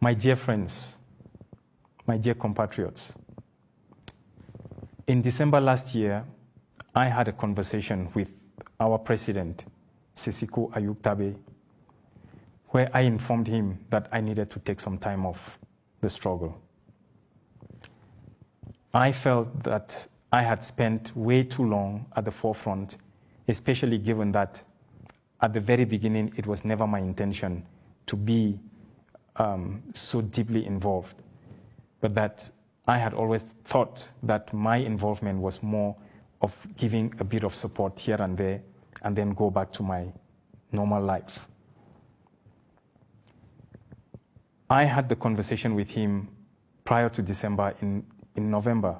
My dear friends, my dear compatriots, in December last year, I had a conversation with our president, Sisiko Ayuktabe, where I informed him that I needed to take some time off the struggle. I felt that I had spent way too long at the forefront, especially given that at the very beginning it was never my intention to be so deeply involved, but that I had always thought that my involvement was more of giving a bit of support here and there and then go back to my normal life. I had the conversation with him prior to December in November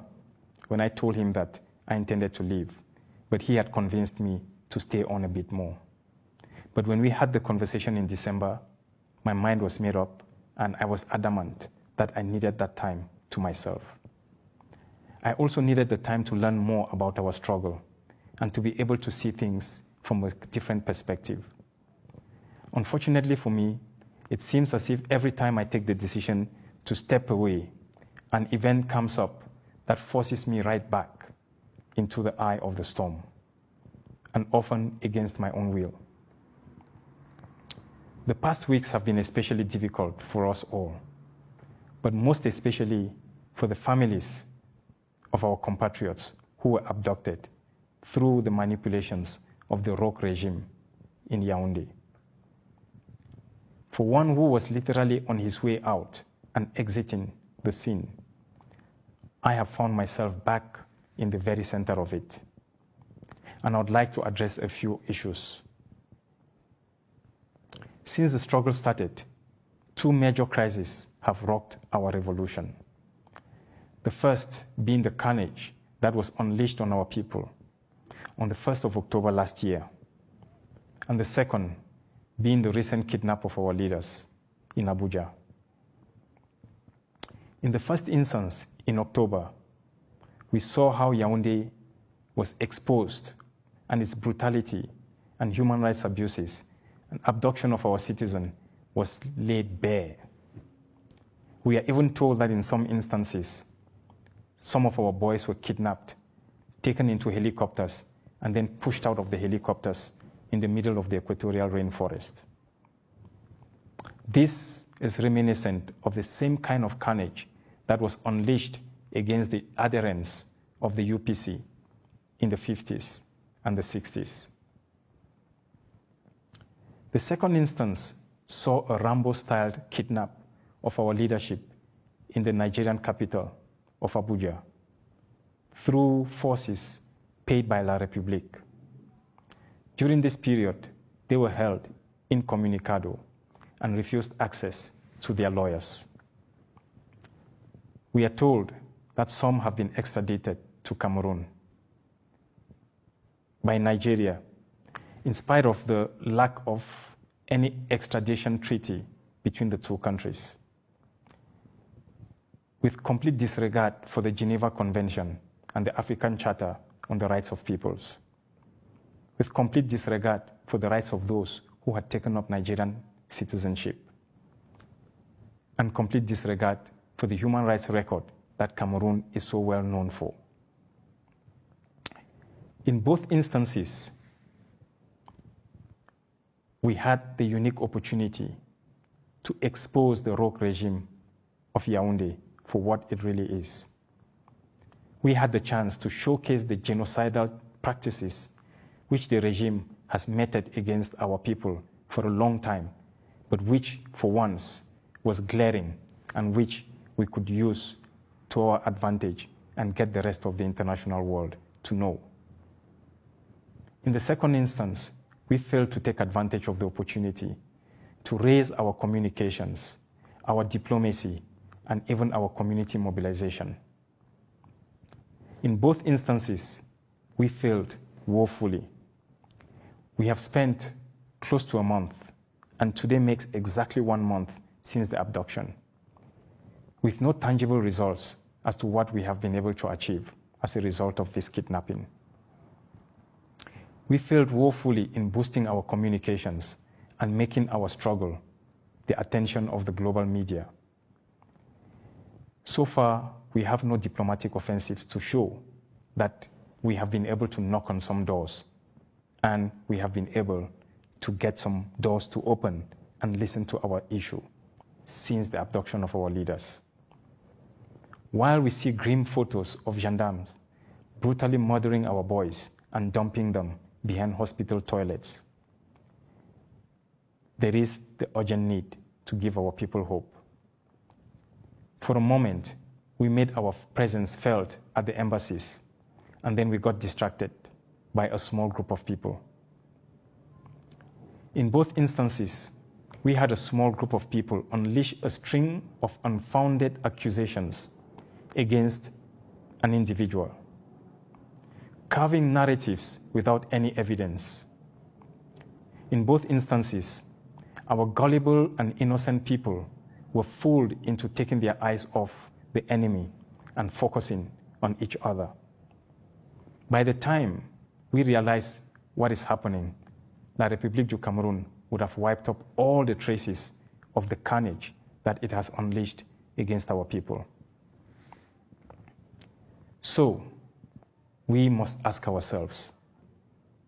when I told him that I intended to leave, but he had convinced me to stay on a bit more. But when we had the conversation in December, my mind was made up and I was adamant that I needed that time to myself. I also needed the time to learn more about our struggle and to be able to see things from a different perspective. Unfortunately for me, it seems as if every time I take the decision to step away, an event comes up that forces me right back into the eye of the storm, and often against my own will. The past weeks have been especially difficult for us all, but most especially for the families of our compatriots who were abducted through the manipulations of the rogue regime in Yaoundé. For one who was literally on his way out and exiting the scene, I have found myself back in the very center of it. And I would like to address a few issues. Since the struggle started, two major crises have rocked our revolution. The first being the carnage that was unleashed on our people on the 1st of October last year, and the second being the recent kidnap of our leaders in Abuja. In the first instance, in October, we saw how Yaoundé was exposed and its brutality and human rights abuses and abduction of our citizens was laid bare. We are even told that in some instances, some of our boys were kidnapped, taken into helicopters, and then pushed out of the helicopters in the middle of the equatorial rainforest. This is reminiscent of the same kind of carnage that was unleashed against the adherents of the UPC in the 50s and the 60s. The second instance saw a Rambo-styled kidnap of our leadership in the Nigerian capital of Abuja through forces paid by La République. During this period, they were held incommunicado and refused access to their lawyers. We are told that some have been extradited to Cameroon by Nigeria, in spite of the lack of any extradition treaty between the two countries, with complete disregard for the Geneva Convention and the African Charter on the Rights of Peoples, with complete disregard for the rights of those who had taken up Nigerian citizenship, and complete disregard for the human rights record that Cameroon is so well known for. In both instances, we had the unique opportunity to expose the rogue regime of Yaoundé for what it really is. We had the chance to showcase the genocidal practices which the regime has meted against our people for a long time, but which, for once, was glaring and which we could use to our advantage and get the rest of the international world to know. In the second instance, we failed to take advantage of the opportunity to raise our communications, our diplomacy, and even our community mobilization. In both instances, we failed woefully. We have spent close to a month, and today makes exactly 1 month since the abduction, with no tangible results as to what we have been able to achieve as a result of this kidnapping. We failed woefully in boosting our communications and making our struggle the attention of the global media So far, we have no diplomatic offensives to show that we have been able to knock on some doors and we have been able to get some doors to open and listen to our issue since the abduction of our leaders. While we see grim photos of gendarmes brutally murdering our boys and dumping them behind hospital toilets, there is the urgent need to give our people hope. For a moment, we made our presence felt at the embassies, and then we got distracted by a small group of people. In both instances, we had a small group of people unleash a string of unfounded accusations against an individual, carving narratives without any evidence. In both instances, our gullible and innocent people were fooled into taking their eyes off the enemy and focusing on each other. By the time we realized what is happening, La République du Cameroon would have wiped up all the traces of the carnage that it has unleashed against our people. So, we must ask ourselves,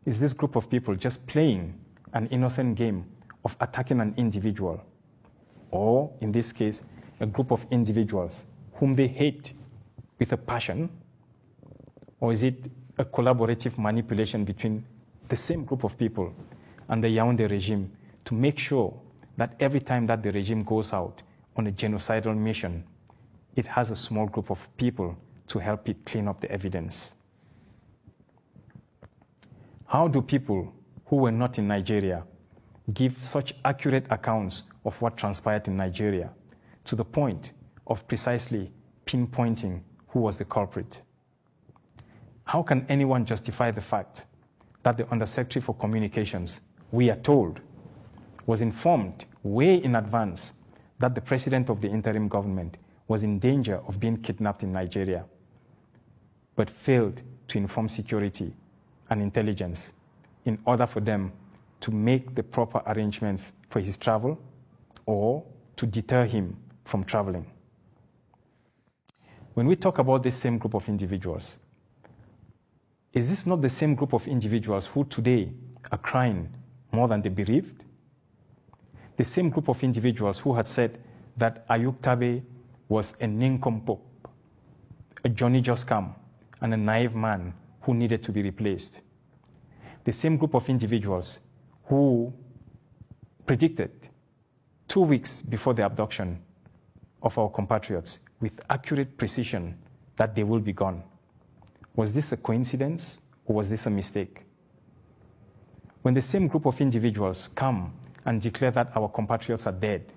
is this group of people just playing an innocent game of attacking an individual, or in this case, a group of individuals whom they hate with a passion, or is it a collaborative manipulation between the same group of people and the Yaoundé regime to make sure that every time that the regime goes out on a genocidal mission, it has a small group of people to help it clean up the evidence? How do people who were not in Nigeria give such accurate accounts of what transpired in Nigeria to the point of precisely pinpointing who was the culprit? How can anyone justify the fact that the Undersecretary for Communications, we are told, was informed way in advance that the president of the interim government was in danger of being kidnapped in Nigeria, but failed to inform security and intelligence in order for them to make the proper arrangements for his travel or to deter him from traveling? When we talk about this same group of individuals, is this not the same group of individuals who today are crying more than the bereaved? The same group of individuals who had said that Ayuk Tabe was a nincompoop, a Johnny Just Come, and a naive man who needed to be replaced. The same group of individuals who predicted 2 weeks before the abduction of our compatriots with accurate precision that they will be gone. Was this a coincidence or was this a mistake? When the same group of individuals come and declare that our compatriots are dead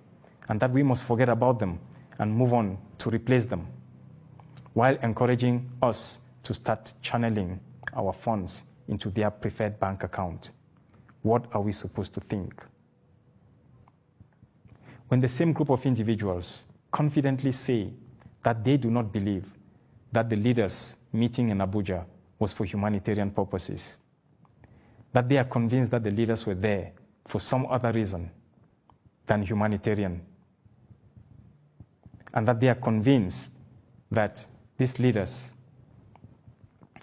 and that we must forget about them and move on to replace them, while encouraging us to start channeling our funds into their preferred bank account, what are we supposed to think? When the same group of individuals confidently say that they do not believe that the leaders meeting in Abuja was for humanitarian purposes, that they are convinced that the leaders were there for some other reason than humanitarian, and that they are convinced that these leaders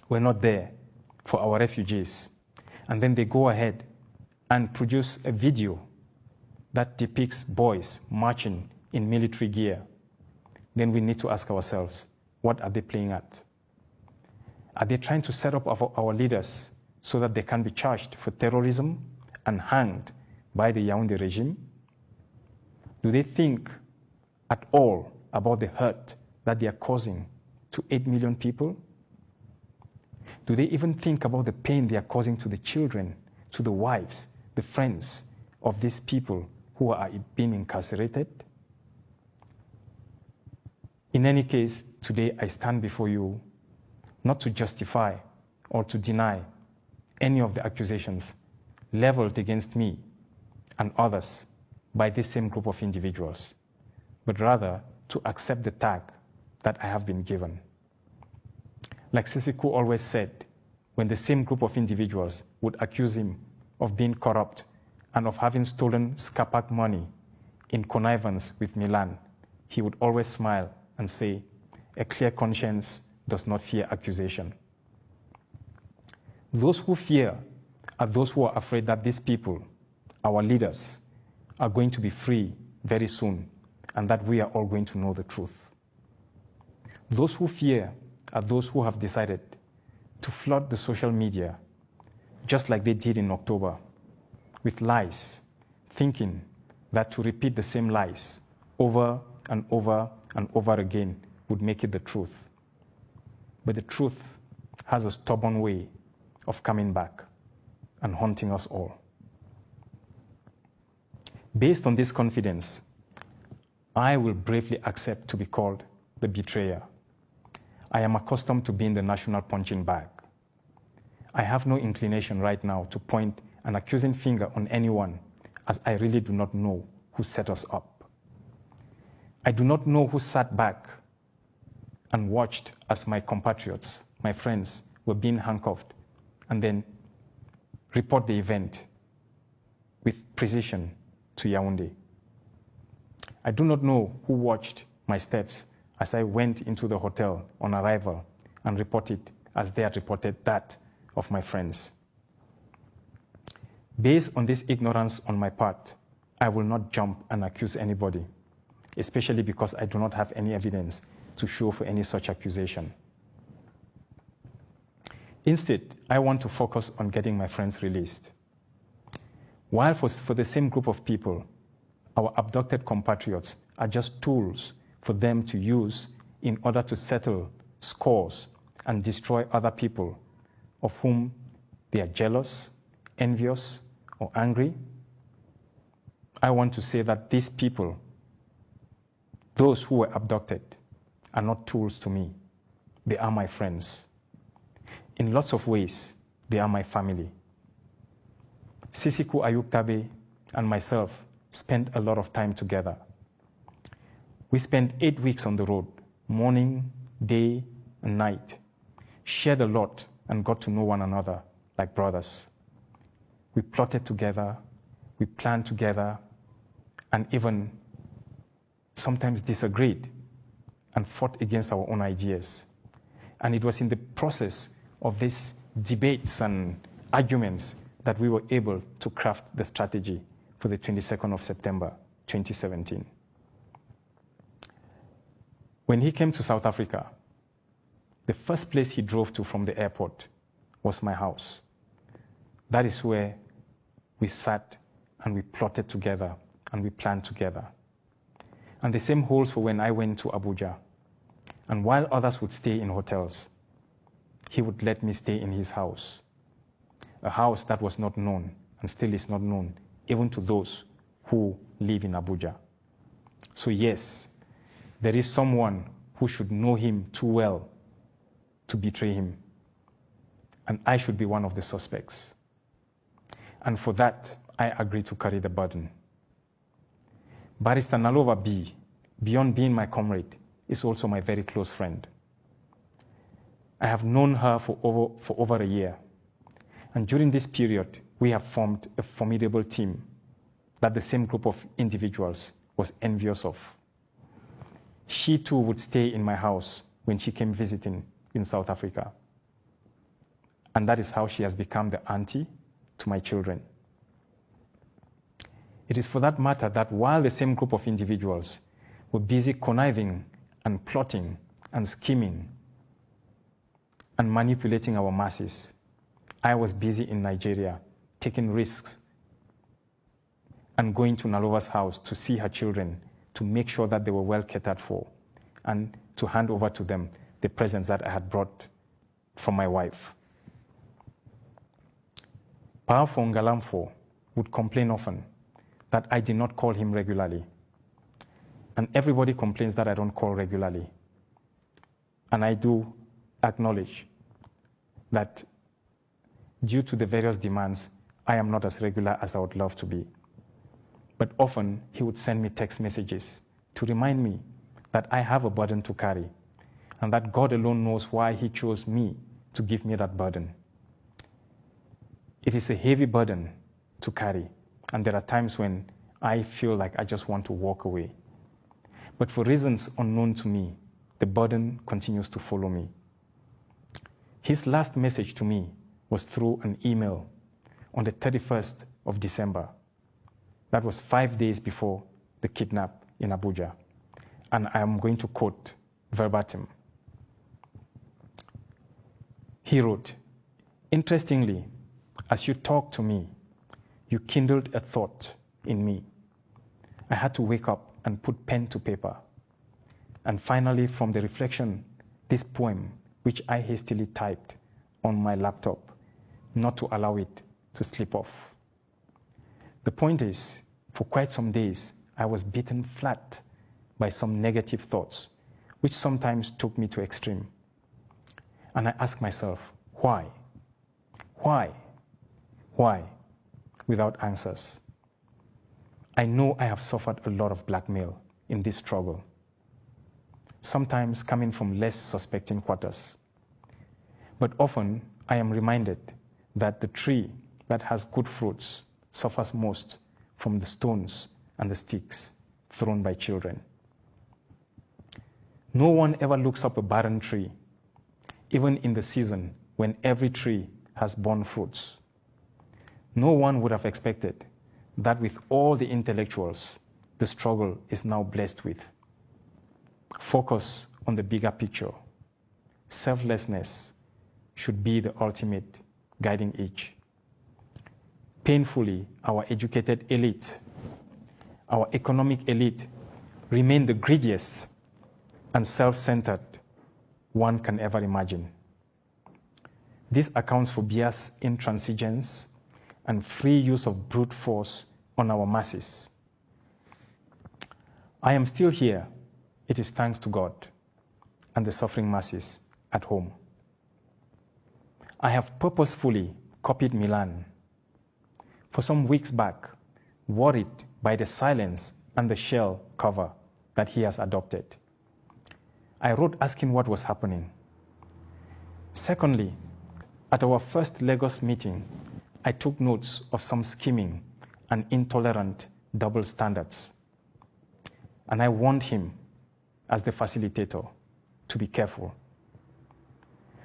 were not there for our refugees, and then they go ahead and produce a video that depicts boys marching in military gear, then we need to ask ourselves, what are they playing at? Are they trying to set up our leaders so that they can be charged for terrorism and hanged by the Yaoundé regime? Do they think at all about the hurt that they are causing to 8 million people? Do they even think about the pain they are causing to the children, to the wives, the friends of these people who are being incarcerated? In any case, today I stand before you not to justify or to deny any of the accusations leveled against me and others by this same group of individuals, but rather to accept the tag that I have been given. Like Sisiku always said, when the same group of individuals would accuse him of being corrupt and of having stolen Scapac money in connivance with Milan, he would always smile and say, a clear conscience does not fear accusation. Those who fear are those who are afraid that these people, our leaders, are going to be free very soon and that we are all going to know the truth. Those who fear are those who have decided to flood the social media, just like they did in October, with lies, thinking that to repeat the same lies over and over and over again would make it the truth. But the truth has a stubborn way of coming back and haunting us all. Based on this confidence, I will bravely accept to be called the betrayer. I am accustomed to being the national punching bag. I have no inclination right now to point an accusing finger on anyone, as I really do not know who set us up. I do not know who sat back and watched as my compatriots, my friends, were being handcuffed and then report the event with precision to Yaoundé. I do not know who watched my steps as I went into the hotel on arrival and reported as they had reported that of my friends. Based on this ignorance on my part, I will not jump and accuse anybody, especially because I do not have any evidence to show for any such accusation. Instead, I want to focus on getting my friends released. While for the same group of people, our abducted compatriots are just tools for them to use in order to settle scores and destroy other people of whom they are jealous, envious, or angry, I want to say that these people, those who were abducted, are not tools to me. They are my friends. In lots of ways, they are my family. Sisiku Ayuktabe and myself spent a lot of time together. We spent 8 weeks on the road, morning, day, and night, shared a lot and got to know one another like brothers. We plotted together, we planned together, and even sometimes disagreed and fought against our own ideas. And it was in the process of these debates and arguments that we were able to craft the strategy for the 22nd of September, 2017. When he came to South Africa, the first place he drove to from the airport was my house. That is where we sat and we plotted together and we planned together. And the same holds for when I went to Abuja. And while others would stay in hotels, he would let me stay in his house, a house that was not known and still is not known, even to those who live in Abuja. So yes, there is someone who should know him too well to betray him, and I should be one of the suspects. And for that, I agree to carry the burden. Barrister Nalova B, beyond being my comrade, is also my very close friend. I have known her for over a year, and during this period, we have formed a formidable team that the same group of individuals was envious of. She too would stay in my house when she came visiting in South Africa. And that is how she has become the auntie to my children. It is for that matter that while the same group of individuals were busy conniving and plotting and scheming and manipulating our masses, I was busy in Nigeria taking risks and going to Nalova's house to see her children, to make sure that they were well catered for, and to hand over to them the presents that I had brought from my wife. Powerful Ngalamfo would complain often that I did not call him regularly. And everybody complains that I don't call regularly. And I do acknowledge that due to the various demands, I am not as regular as I would love to be. But often he would send me text messages to remind me that I have a burden to carry and that God alone knows why he chose me to give me that burden. It is a heavy burden to carry, and there are times when I feel like I just want to walk away. But for reasons unknown to me, the burden continues to follow me. His last message to me was through an email on the 31st of December. That was 5 days before the kidnap in Abuja. And I am going to quote verbatim. He wrote, "Interestingly, as you talked to me, you kindled a thought in me. I had to wake up and put pen to paper. And finally, from the reflection, this poem, which I hastily typed on my laptop, not to allow it to slip off. The point is, for quite some days, I was beaten flat by some negative thoughts, which sometimes took me to extreme. And I asked myself, why? Why? Why? Without answers. I know I have suffered a lot of blackmail in this struggle, sometimes coming from less suspecting quarters. But often I am reminded that the tree that has good fruits suffers most from the stones and the sticks thrown by children. No one ever looks up a barren tree, even in the season when every tree has borne fruits. No one would have expected that with all the intellectuals the struggle is now blessed with. Focus on the bigger picture. Selflessness should be the ultimate guiding edge. Painfully, our educated elite, our economic elite, remain the greediest and self-centered one can ever imagine. This accounts for bias, intransigence, and free use of brute force on our masses. I am still here. It is thanks to God and the suffering masses at home. I have purposefully copied Milan. For some weeks back, worried by the silence and the shell cover that he has adopted. I wrote asking what was happening. Secondly, at our first Lagos meeting, I took notes of some scheming and intolerant double standards. And I warned him, as the facilitator, to be careful.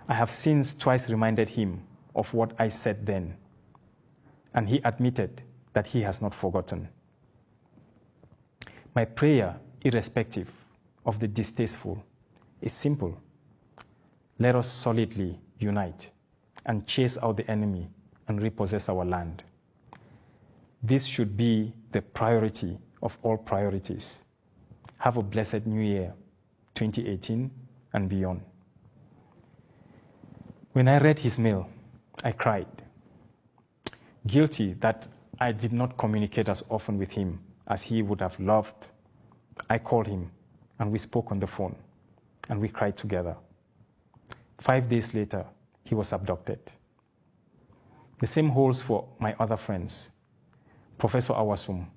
I have since twice reminded him of what I said then, and he admitted that he has not forgotten. My prayer, irrespective of the distasteful, is simple. Let us solidly unite and chase out the enemy and repossess our land. This should be the priority of all priorities. Have a blessed New Year, 2018 and beyond. When I read his mail, I cried. Guilty that I did not communicate as often with him as he would have loved, I called him and we spoke on the phone and we cried together. 5 days later, he was abducted. The same holds for my other friends. Professor Awasum,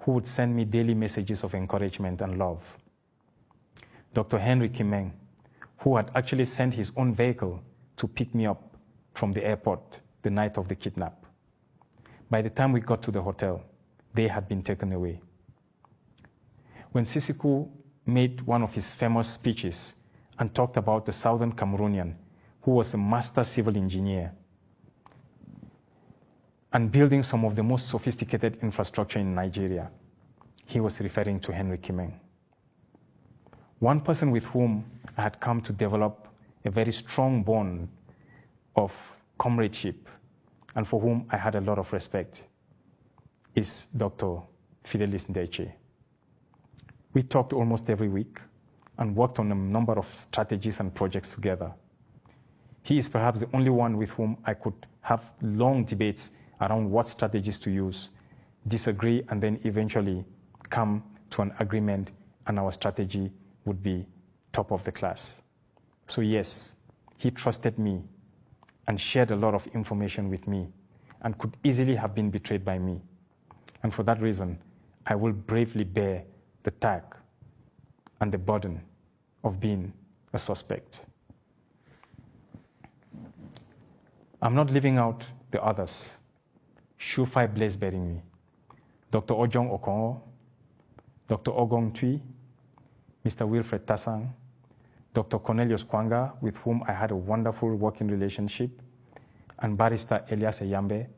who would send me daily messages of encouragement and love. Dr. Henry Kimeng, who had actually sent his own vehicle to pick me up from the airport the night of the kidnap. By the time we got to the hotel, they had been taken away. When Sisiku made one of his famous speeches and talked about the Southern Cameroonian, who was a master civil engineer, and building some of the most sophisticated infrastructure in Nigeria, he was referring to Henry Kimeng. One person with whom I had come to develop a very strong bond of comradeship and for whom I had a lot of respect is Dr. Fidelis Ndeche. We talked almost every week and worked on a number of strategies and projects together. He is perhaps the only one with whom I could have long debates around what strategies to use, disagree, and then eventually come to an agreement, and our strategy would be top of the class. So yes, he trusted me and shared a lot of information with me and could easily have been betrayed by me. And for that reason, I will bravely bear the tag and the burden of being a suspect. I'm not leaving out the others. Shufai Blaise bearing me, Dr. Ojong Okongo, Dr. Ogong Tui, Mr. Wilfred Tassang, Dr. Cornelius Kwanga, with whom I had a wonderful working relationship, and Barrister Elias Eyambe,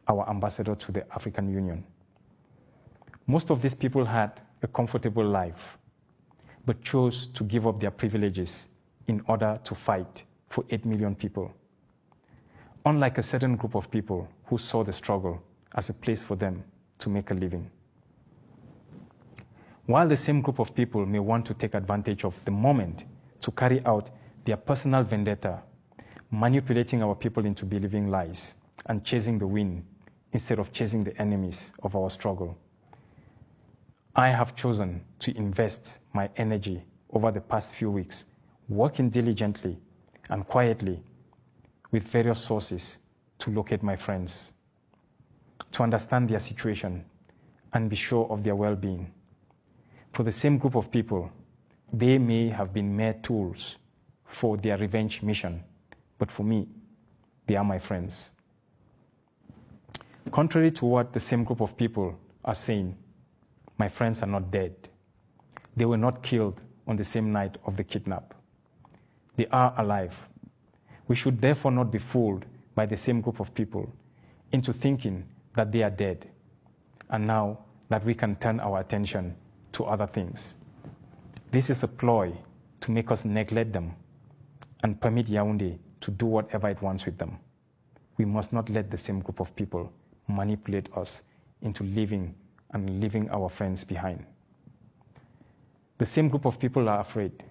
our ambassador to the African Union. Most of these people had a comfortable life, but chose to give up their privileges in order to fight for 8 million people. Unlike a certain group of people who saw the struggle as a place for them to make a living. While the same group of people may want to take advantage of the moment to carry out their personal vendetta, manipulating our people into believing lies and chasing the wind instead of chasing the enemies of our struggle, I have chosen to invest my energy over the past few weeks, working diligently and quietly with various sources to locate my friends, to understand their situation and be sure of their well-being. For the same group of people, they may have been mere tools for their revenge mission, but for me, they are my friends. Contrary to what the same group of people are saying, my friends are not dead. They were not killed on the same night of the kidnap. They are alive. We should therefore not be fooled by the same group of people into thinking that they are dead, and now that we can turn our attention to other things. This is a ploy to make us neglect them and permit Yaoundé to do whatever it wants with them. We must not let the same group of people manipulate us into leaving our friends behind. The same group of people are afraid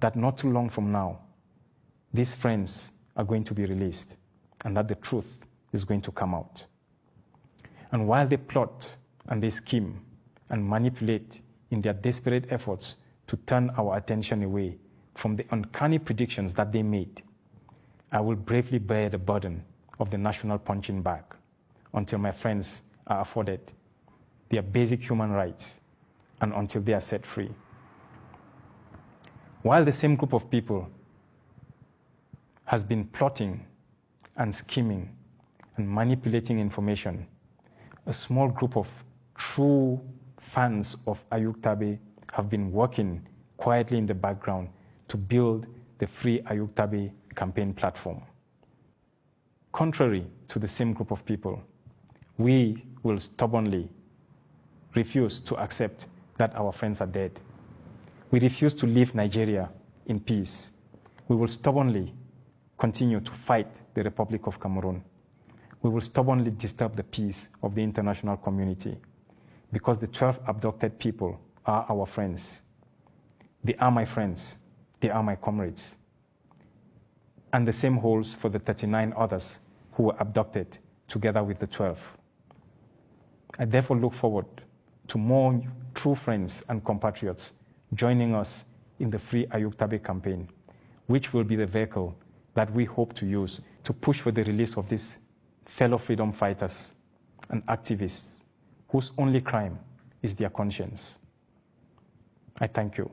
that not too long from now, these friends are going to be released and that the truth is going to come out. And while they plot and they scheme and manipulate in their desperate efforts to turn our attention away from the uncanny predictions that they made, I will bravely bear the burden of the national punching bag until my friends are afforded their basic human rights and until they are set free. While the same group of people has been plotting and scheming and manipulating information, a small group of true fans of Ayuk Tabe have been working quietly in the background to build the Free Ayuk Tabe campaign platform. Contrary to the same group of people, we will stubbornly refuse to accept that our friends are dead. We refuse to leave Nigeria in peace. We will stubbornly continue to fight the Republic of Cameroon. We will stubbornly disturb the peace of the international community because the 12 abducted people are our friends. They are my friends. They are my comrades. And the same holds for the 39 others who were abducted together with the 12. I therefore look forward to more true friends and compatriots joining us in the Free Ayuk Tabe campaign, which will be the vehicle that we hope to use to push for the release of these fellow freedom fighters and activists whose only crime is their conscience. I thank you.